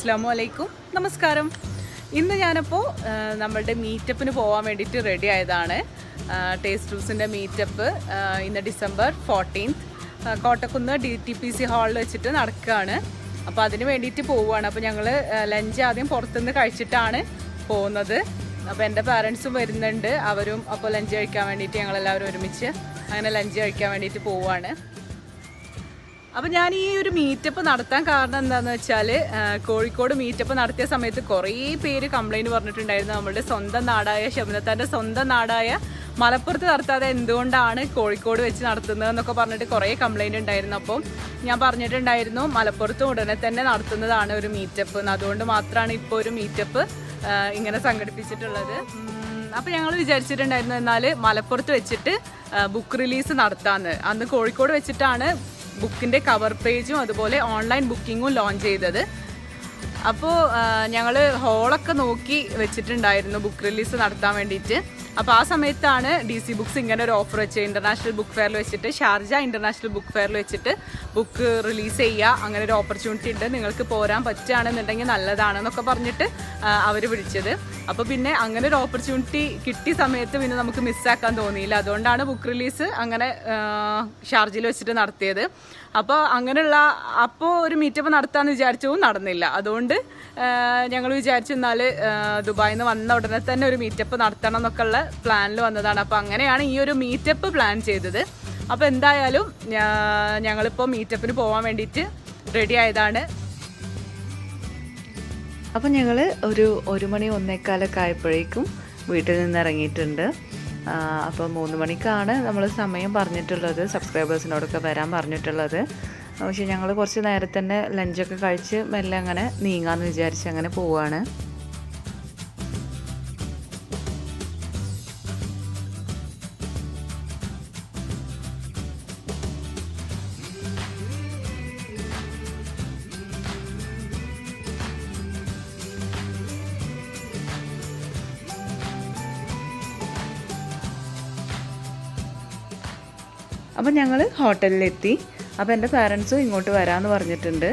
അസ്സലാമുഅലൈക്കും നമസ്കാരം. ഇന്ന് ഞാനപ്പോൾ നമ്മളുടെ മീറ്റപ്പിന് പോകാൻ വേണ്ടിയിട്ട് റെഡി ആയതാണ്. ടേസ്റ്റ്ടൂസിൻ്റെ മീറ്റപ്പ് ഇന്ന് ഡിസംബർ 14 കോട്ടക്കുന്ന് Dtpc ഹാളിൽ വെച്ചിട്ട് നടക്കുകയാണ്. അപ്പോൾ അതിന് വേണ്ടിയിട്ട് പോവുകയാണ്. അപ്പോൾ ഞങ്ങൾ ലഞ്ച് ആദ്യം പുറത്തുനിന്ന് കഴിച്ചിട്ടാണ് പോകുന്നത്. അപ്പോൾ എൻ്റെ പാരൻസും വരുന്നുണ്ട്, അവരും അപ്പോൾ ലഞ്ച് കഴിക്കാൻ വേണ്ടിയിട്ട് ഞങ്ങളെല്ലാവരും ഒരുമിച്ച് അങ്ങനെ ലഞ്ച് കഴിക്കാൻ വേണ്ടിയിട്ട് പോവുകയാണ്. അപ്പോൾ ഞാൻ ഈ ഒരു മീറ്റപ്പ് നടത്താൻ കാരണം എന്താണെന്ന് വെച്ചാൽ, കോഴിക്കോട് മീറ്റപ്പ് നടത്തിയ സമയത്ത് കുറേ പേര് കംപ്ലൈൻറ്റ് പറഞ്ഞിട്ടുണ്ടായിരുന്നു. നമ്മളുടെ സ്വന്തം നാടായ ഷബ്നത്താൻ്റെ സ്വന്തം നാടായ മലപ്പുറത്ത് നടത്താതെ എന്തുകൊണ്ടാണ് കോഴിക്കോട് വെച്ച് നടത്തുന്നതെന്നൊക്കെ പറഞ്ഞിട്ട് കുറേ കംപ്ലൈൻറ്റ് ഉണ്ടായിരുന്നു. അപ്പോൾ ഞാൻ പറഞ്ഞിട്ടുണ്ടായിരുന്നു മലപ്പുറത്ത് ഉടനെ തന്നെ നടത്തുന്നതാണ് ഒരു മീറ്റപ്പ്, അതുകൊണ്ട് മാത്രമാണ് ഇപ്പോൾ ഒരു മീറ്റപ്പ് ഇങ്ങനെ സംഘടിപ്പിച്ചിട്ടുള്ളത്. അപ്പോൾ ഞങ്ങൾ വിചാരിച്ചിട്ടുണ്ടായിരുന്നു എന്നാൽ മലപ്പുറത്ത് വെച്ചിട്ട് ബുക്ക് റിലീസ് നടത്താമെന്ന്. അന്ന് കോഴിക്കോട് വെച്ചിട്ടാണ് ബുക്കിൻ്റെ കവർ പേജും അതുപോലെ ഓൺലൈൻ ബുക്കിങ്ങും ലോഞ്ച് ചെയ്തത്. അപ്പോൾ ഞങ്ങൾ ഹോളൊക്കെ നോക്കി വെച്ചിട്ടുണ്ടായിരുന്നു ബുക്ക് റിലീസ് നടത്താൻ വേണ്ടിയിട്ട്. അപ്പോൾ ആ സമയത്താണ് DC ബുക്സ് ഇങ്ങനെ ഒരു ഓഫർ വെച്ച് ഇൻ്റർനാഷണൽ ബുക്ക് ഫെയറിൽ വെച്ചിട്ട്, ഷാർജ ഇൻ്റർനാഷണൽ ബുക്ക് ഫെയറിൽ വെച്ചിട്ട് ബുക്ക് റിലീസ് ചെയ്യുക, അങ്ങനെ ഒരു ഓപ്പർച്യൂണിറ്റി ഉണ്ട്, നിങ്ങൾക്ക് പോരാൻ പറ്റുകയാണെന്നുണ്ടെങ്കിൽ നല്ലതാണെന്നൊക്കെ പറഞ്ഞിട്ട് അവർ വിളിച്ചത്. അപ്പോൾ പിന്നെ അങ്ങനെ ഒരു ഓപ്പർച്യൂണിറ്റി കിട്ടിയ സമയത്ത് പിന്നെ നമുക്ക് മിസ്സാക്കാൻ തോന്നിയില്ല. അതുകൊണ്ടാണ് ബുക്ക് റിലീസ് അങ്ങനെ ഷാർജയിൽ വെച്ചിട്ട് നടത്തിയത്. അപ്പോൾ അങ്ങനെയുള്ള ഒരു മീറ്റപ്പ് നടത്താമെന്ന് വിചാരിച്ചു, നടന്നില്ല. അതുകൊണ്ട് ഞങ്ങൾ വിചാരിച്ചു എന്നാൽ ദുബായിൽ നിന്ന് വന്ന ഉടനെ തന്നെ ഒരു മീറ്റപ്പ് നടത്തണം എന്നൊക്കെ ഉള്ള പ്ലാനിൽ വന്നതാണ്. അപ്പോൾ അങ്ങനെയാണ് ഈ ഒരു മീറ്റപ്പ് പ്ലാൻ ചെയ്തത്. അപ്പോൾ എന്തായാലും ഞങ്ങളിപ്പോൾ മീറ്റപ്പിന് പോകാൻ വേണ്ടിയിട്ട് റെഡി ആയതാണ്. അപ്പം ഞങ്ങൾ ഒരു 1 മണി 1:15 ആയപ്പോഴേക്കും വീട്ടിൽ നിന്ന് ഇറങ്ങിയിട്ടുണ്ട്. അപ്പോൾ 3 മണിക്കാണ് നമ്മൾ സമയം പറഞ്ഞിട്ടുള്ളത്, സബ്സ്ക്രൈബേഴ്സിനോടൊക്കെ വരാൻ പറഞ്ഞിട്ടുള്ളത്. പക്ഷേ ഞങ്ങൾ കുറച്ച് നേരത്തെ തന്നെ ലഞ്ചൊക്കെ കഴിച്ച് മെല്ലെ അങ്ങനെ നീങ്ങാമെന്ന് വിചാരിച്ച് അങ്ങനെ പോവുകയാണ്. അപ്പം ഞങ്ങൾ ഹോട്ടലിലെത്തി. അപ്പോൾ എൻ്റെ പാരൻസും ഇങ്ങോട്ട് വരാമെന്ന് പറഞ്ഞിട്ടുണ്ട്.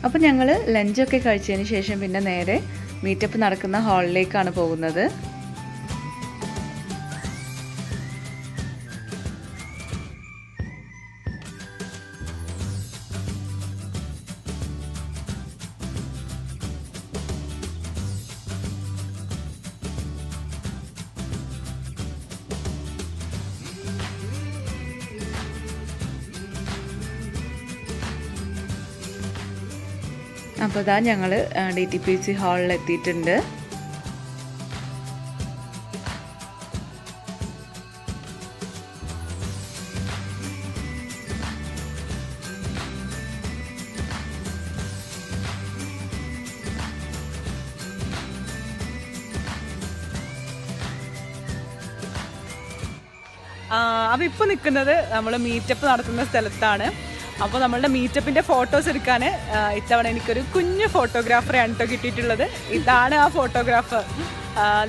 അപ്പം ഞങ്ങൾ ലഞ്ചൊക്കെ കഴിച്ചതിന് ശേഷം പിന്നെ നേരെ മീറ്റപ്പ് നടക്കുന്ന ഹാളിലേക്കാണ് പോകുന്നത്. അപ്പോൾ ഇതാ ഞങ്ങൾ Dtpc ഹാളിൽ എത്തിയിട്ടുണ്ട്. അപ്പോൾ ഇപ്പോൾ നിൽക്കുന്നത് നമ്മൾ മീറ്റപ്പ് നടത്തുന്ന സ്ഥലത്താണ്. അപ്പോൾ നമ്മളുടെ മീറ്റപ്പിൻ്റെ ഫോട്ടോസ് എടുക്കാൻ ഇത്തവണ എനിക്കൊരു കുഞ്ഞു ഫോട്ടോഗ്രാഫറെയാണ് കേട്ടോ കിട്ടിയിട്ടുള്ളത്. ഇതാണ് ആ ഫോട്ടോഗ്രാഫർ.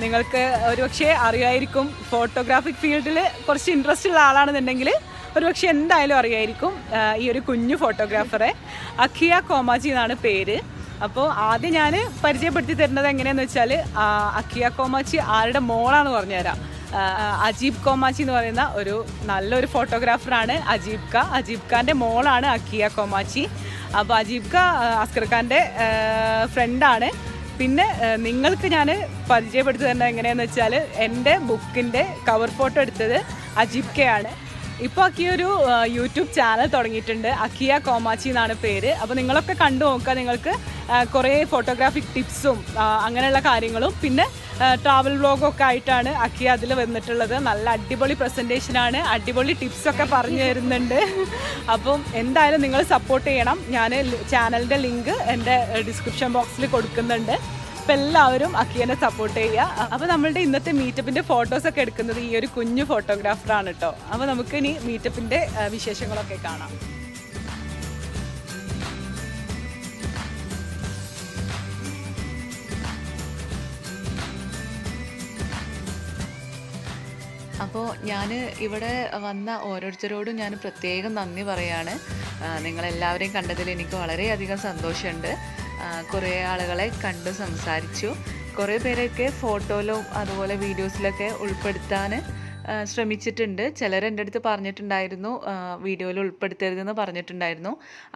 നിങ്ങൾക്ക് ഒരുപക്ഷെ അറിയായിരിക്കും, ഫോട്ടോഗ്രാഫിക് ഫീൽഡിൽ കുറച്ച് ഇൻട്രസ്റ്റ് ഉള്ള ആളാണെന്നുണ്ടെങ്കിൽ ഒരുപക്ഷെ എന്തായാലും അറിയായിരിക്കും ഈ ഒരു കുഞ്ഞു ഫോട്ടോഗ്രാഫറെ. അഖിയ കോമാച്ചി എന്നാണ് പേര്. അപ്പോൾ ആദ്യം ഞാൻ പരിചയപ്പെടുത്തി തരുന്നത് എങ്ങനെയാണെന്ന് വെച്ചാൽ, അഖിയ കോമാച്ചി ആരുടെ മോളാണെന്ന് പറഞ്ഞുതരാം. അജീബ് കോമാച്ചി എന്ന് പറയുന്ന ഒരു നല്ലൊരു ഫോട്ടോഗ്രാഫറാണ് അജീബ് ഖാൻ. അജീബ് ഖാൻ്റെ മോളാണ് അഖിയ കോമാച്ചി. അപ്പോൾ അജീബ് ഖാൻ ഹസ്കർ ഖാൻ്റെ ഫ്രണ്ടാണ്. പിന്നെ നിങ്ങൾക്ക് ഞാൻ പരിചയപ്പെടുത്തി തരുന്നത് എങ്ങനെയാണെന്ന് വെച്ചാൽ, എൻ്റെ ബുക്കിൻ്റെ കവർ ഫോട്ടോ എടുത്തത് അജീബ് കെ ആണ്. ഇപ്പോൾ അക്കിയൊരു യൂട്യൂബ് ചാനൽ തുടങ്ങിയിട്ടുണ്ട്. അക്കിയ കോമാച്ചി എന്നാണ് പേര്. അപ്പോൾ നിങ്ങളൊക്കെ കണ്ടു നോക്കുക. നിങ്ങൾക്ക് കുറേ ഫോട്ടോഗ്രാഫിക് ടിപ്സും അങ്ങനെയുള്ള കാര്യങ്ങളും പിന്നെ ട്രാവൽ വ്ളോഗൊക്കെ ആയിട്ടാണ് അക്കിയ അതിൽ വന്നിട്ടുള്ളത്. നല്ല അടിപൊളി പ്രസൻറ്റേഷനാണ്, അടിപൊളി ടിപ്സൊക്കെ പറഞ്ഞു തരുന്നുണ്ട്. അപ്പം എന്തായാലും നിങ്ങൾ സപ്പോർട്ട് ചെയ്യണം. ഞാൻ ചാനലിൻ്റെ ലിങ്ക് എൻ്റെ ഡിസ്ക്രിപ്ഷൻ ബോക്സിൽ കൊടുക്കുന്നുണ്ട്. അപ്പോൾ എല്ലാവരും അക്കിയനെ സപ്പോർട്ട് ചെയ്യുക. അപ്പോൾ നമ്മളുടെ ഇന്നത്തെ മീറ്റപ്പിൻ്റെ ഫോട്ടോസൊക്കെ എടുക്കുന്നത് ഈ ഒരു കുഞ്ഞു ഫോട്ടോഗ്രാഫറാണ് കേട്ടോ. അപ്പോൾ നമുക്ക് ഇനി മീറ്റപ്പിൻ്റെ വിശേഷങ്ങളൊക്കെ കാണാം. അപ്പോൾ ഞാൻ ഇവിടെ വന്ന ഓരോരുത്തരോടും ഞാൻ പ്രത്യേകം നന്ദി പറയാണ്. നിങ്ങളെല്ലാവരെയും കണ്ടതിൽ എനിക്ക് വളരെയധികം സന്തോഷമുണ്ട്. കുറേ ആളുകളെ കണ്ട് സംസാരിച്ചു. കുറേ പേരൊക്കെ ഫോട്ടോയിലും അതുപോലെ വീഡിയോസിലൊക്കെ ഉൾപ്പെടുത്താൻ ശ്രമിച്ചിട്ടുണ്ട്. ചിലർ എൻ്റെ അടുത്ത് പറഞ്ഞിട്ടുണ്ടായിരുന്നു വീഡിയോയിൽ ഉൾപ്പെടുത്തരുതെന്ന് പറഞ്ഞിട്ടുണ്ടായിരുന്നു.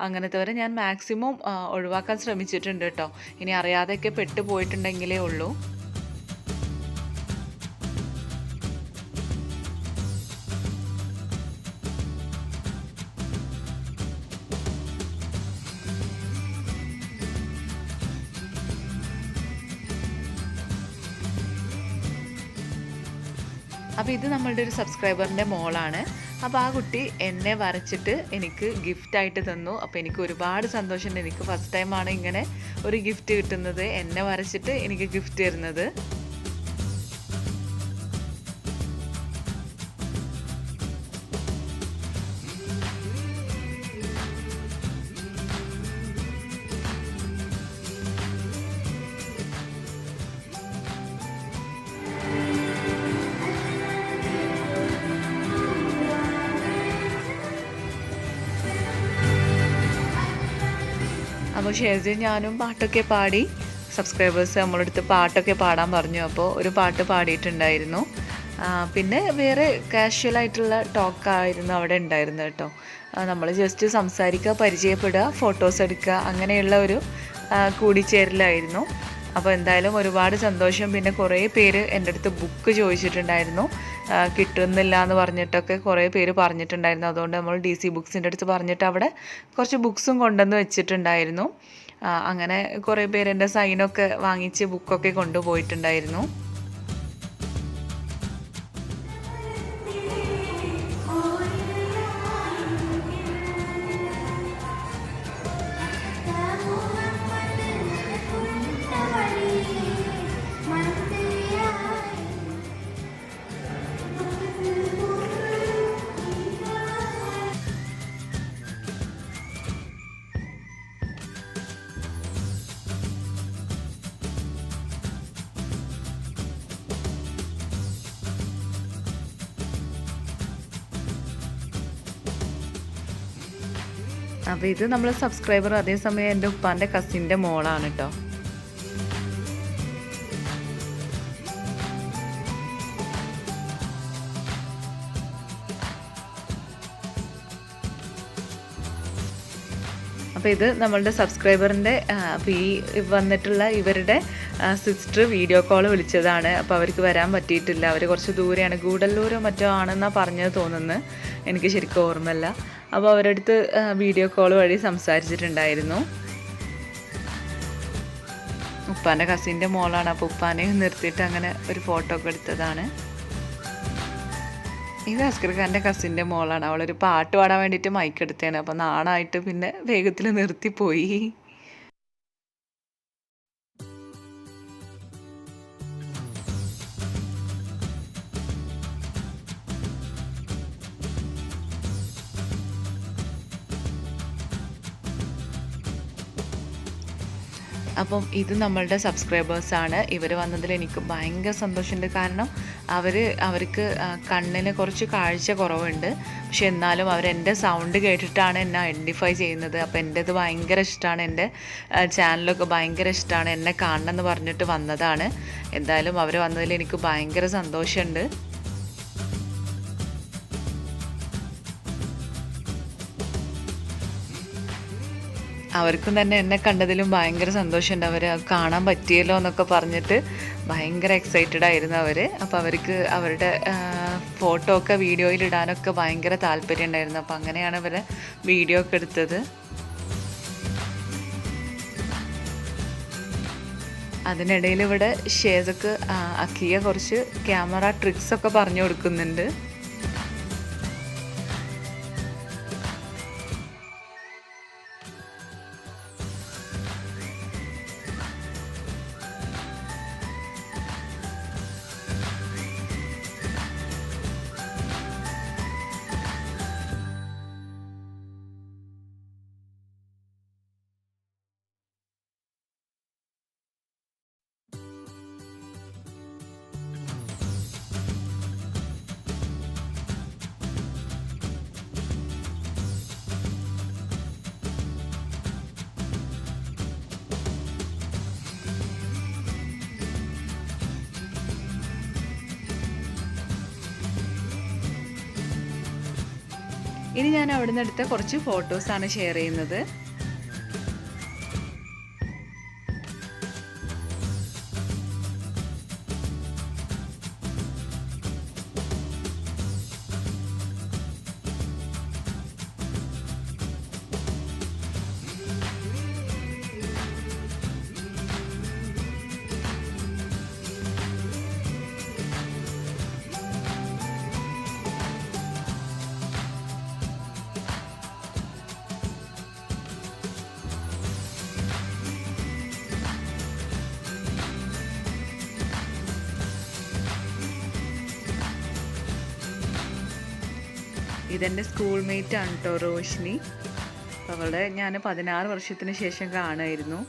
അങ്ങനത്തെവരെ ഞാൻ മാക്സിമം ഒഴിവാക്കാൻ ശ്രമിച്ചിട്ടുണ്ട് കേട്ടോ. ഇനി അറിയാതെയൊക്കെ പെട്ടുപോയിട്ടുണ്ടെങ്കിലേ ഉള്ളൂ. അപ്പോൾ ഇത് നമ്മളുടെ ഒരു സബ്സ്ക്രൈബറിൻ്റെ മോളാണ്. അപ്പോൾ ആ കുട്ടി എന്നെ വരച്ചിട്ട് എനിക്ക് ഗിഫ്റ്റായിട്ട് തന്നു. അപ്പോൾ എനിക്ക് ഒരുപാട് സന്തോഷമുണ്ട്. എനിക്ക് ഫസ്റ്റ് ടൈമാണ് ഇങ്ങനെ ഒരു ഗിഫ്റ്റ് കിട്ടുന്നത്, എന്നെ വരച്ചിട്ട് എനിക്ക് ഗിഫ്റ്റ് തരുന്നത്. അപ്പോൾ ഷേർജി ഞാനും പാട്ടൊക്കെ പാടി. സബ്സ്ക്രൈബേഴ്സ് നമ്മളടുത്ത് പാട്ടൊക്കെ പാടാൻ പറഞ്ഞു. അപ്പോൾ ഒരു പാട്ട് പാടിയിട്ടുണ്ടായിരുന്നു. പിന്നെ വേറെ കാഷ്വലായിട്ടുള്ള ടോക്കായിരുന്നു അവിടെ ഉണ്ടായിരുന്നത് കേട്ടോ. നമ്മൾ ജസ്റ്റ് സംസാരിക്കുക, പരിചയപ്പെടുക, ഫോട്ടോസ് എടുക്കുക, അങ്ങനെയുള്ള ഒരു കൂടിച്ചേരലായിരുന്നു. അപ്പോൾ എന്തായാലും ഒരുപാട് സന്തോഷം. പിന്നെ കുറേ പേര് എൻ്റെ അടുത്ത് ബുക്ക് ചോദിച്ചിട്ടുണ്ടായിരുന്നു. കിട്ടുന്നില്ല എന്ന് പറഞ്ഞിട്ടൊക്കെ കുറേ പേര് പറഞ്ഞിട്ടുണ്ടായിരുന്നു. അതുകൊണ്ട് നമ്മൾ DC ബുക്സിൻ്റെ അടുത്ത് പറഞ്ഞിട്ട് അവിടെ കുറച്ച് ബുക്സും കൊണ്ടുവന്ന് വെച്ചിട്ടുണ്ടായിരുന്നു. അങ്ങനെ കുറേ പേര് എൻ്റെ സൈനൊക്കെ വാങ്ങിച്ച് ബുക്കൊക്കെ കൊണ്ടുപോയിട്ടുണ്ടായിരുന്നു. അപ്പോൾ ഇത് നമ്മൾ സബ്സ്ക്രൈബർ, അതേസമയം എൻ്റെ ഉപ്പാൻ്റെ കസിൻ്റെ മോളാണ് കേട്ടോ. അപ്പോൾ ഇത് നമ്മളുടെ സബ്സ്ക്രൈബറിൻ്റെ ഈ വന്നിട്ടുള്ള ഇവരുടെ സിസ്റ്റർ വീഡിയോ കോൾ വിളിച്ചതാണ്. അപ്പോൾ അവർക്ക് വരാൻ പറ്റിയിട്ടില്ല. അവർ കുറച്ച് ദൂരെയാണ്, ഗൂഡല്ലൂരോ മറ്റോ ആണെന്നാണ് പറഞ്ഞത് തോന്നുന്നത്, എനിക്ക് ശരിക്കും ഓർമ്മയില്ല. അപ്പോൾ അവരടുത്ത് വീഡിയോ കോൾ വഴി സംസാരിച്ചിട്ടുണ്ടായിരുന്നു. ഉപ്പാൻ്റെ കസിൻ്റെ മോളാണ്. അപ്പോൾ ഉപ്പാനെ നിർത്തിയിട്ട് അങ്ങനെ ഒരു ഫോട്ടോ ഒക്കെ എടുത്തതാണ്. ഇത് ഹസ്കർ ഖാൻ്റെ കസിൻ്റെ മോളാണ്. അവളൊരു പാട്ട് പാടാൻ വേണ്ടിയിട്ട് മൈക്ക് എടുത്തതാണ്. അപ്പോൾ നാണായിട്ട് പിന്നെ വേഗത്തിൽ നിർത്തിപ്പോയി. അപ്പം ഇത് നമ്മളുടെ സബ്സ്ക്രൈബേഴ്സാണ്. ഇവർ വന്നതിൽ എനിക്ക് ഭയങ്കര സന്തോഷമുണ്ട്. കാരണം അവർക്ക് കണ്ണിന് കുറച്ച് കാഴ്ച കുറവുണ്ട്. പക്ഷെ എന്നാലും അവരെൻ്റെ സൗണ്ട് കേട്ടിട്ടാണ് എന്നെ ഐഡൻറ്റിഫൈ ചെയ്യുന്നത്. അപ്പോൾ എൻ്റെ ഇത് ഭയങ്കര ഇഷ്ടമാണ്, എൻ്റെ ചാനലൊക്കെ ഭയങ്കര ഇഷ്ടമാണ്, എന്നെ കാണണമെന്ന് പറഞ്ഞിട്ട് വന്നതാണ്. എന്തായാലും അവർ വന്നതിൽ എനിക്ക് ഭയങ്കര സന്തോഷമുണ്ട്. അവർക്കും തന്നെ എന്നെ കണ്ടതിലും ഭയങ്കര സന്തോഷമുണ്ട്. അവർ കാണാൻ പറ്റിയല്ലോ എന്നൊക്കെ പറഞ്ഞിട്ട് ഭയങ്കര എക്സൈറ്റഡ് ആയിരുന്നു അവർ. അപ്പോൾ അവർക്ക് അവരുടെ ഫോട്ടോ ഒക്കെ വീഡിയോയിൽ ഇടാനൊക്കെ ഭയങ്കര താല്പര്യം ഉണ്ടായിരുന്നു. അപ്പോൾ അങ്ങനെയാണ് അവരെ വീഡിയോ ഒക്കെ എടുത്തത്. അതിനിടയിൽ ഇവിടെ ഷേസക്ക് അക്കിയ കുറച്ച് ക്യാമറ ട്രിക്സൊക്കെ പറഞ്ഞു കൊടുക്കുന്നുണ്ട്. ഇനി ഞാൻ അവിടെ നിന്ന് എടുത്ത കുറച്ച് ഫോട്ടോസാണ് ഷെയർ ചെയ്യുന്നത്. ഇതെൻ്റെ സ്കൂൾ മേറ്റ് ആണ് കേട്ടോ, റോഷിനി. അവളെ ഞാൻ 16 വർഷത്തിന് ശേഷം കാണുമായിരുന്നു.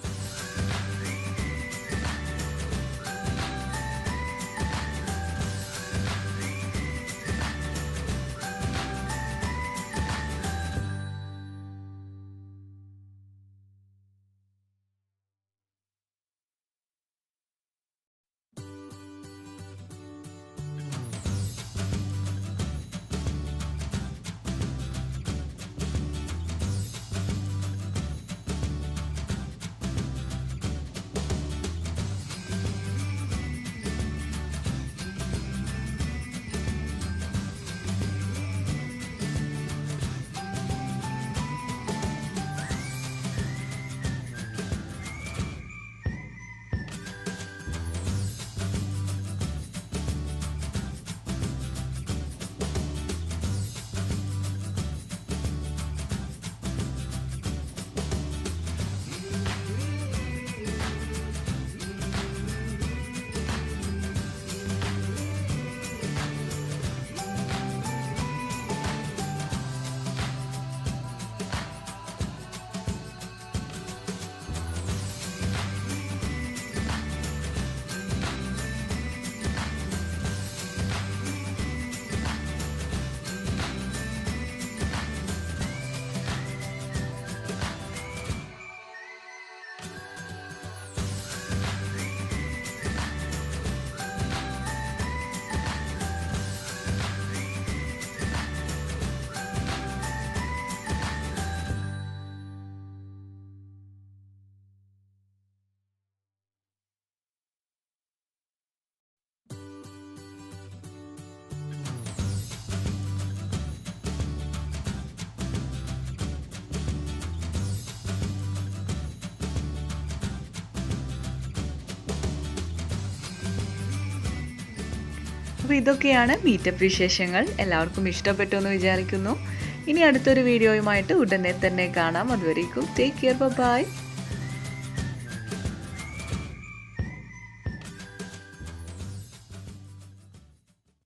അപ്പോൾ ഇതൊക്കെയാണ് മീറ്റപ്പ് വിശേഷങ്ങൾ. എല്ലാവർക്കും ഇഷ്ടപ്പെട്ടു എന്ന് വിചാരിക്കുന്നു. ഇനി അടുത്തൊരു വീഡിയോയുമായിട്ട് ഉടനെ തന്നെ കാണാം. അതുവരേക്കും ടേക്ക് കെയർ, ബൈ.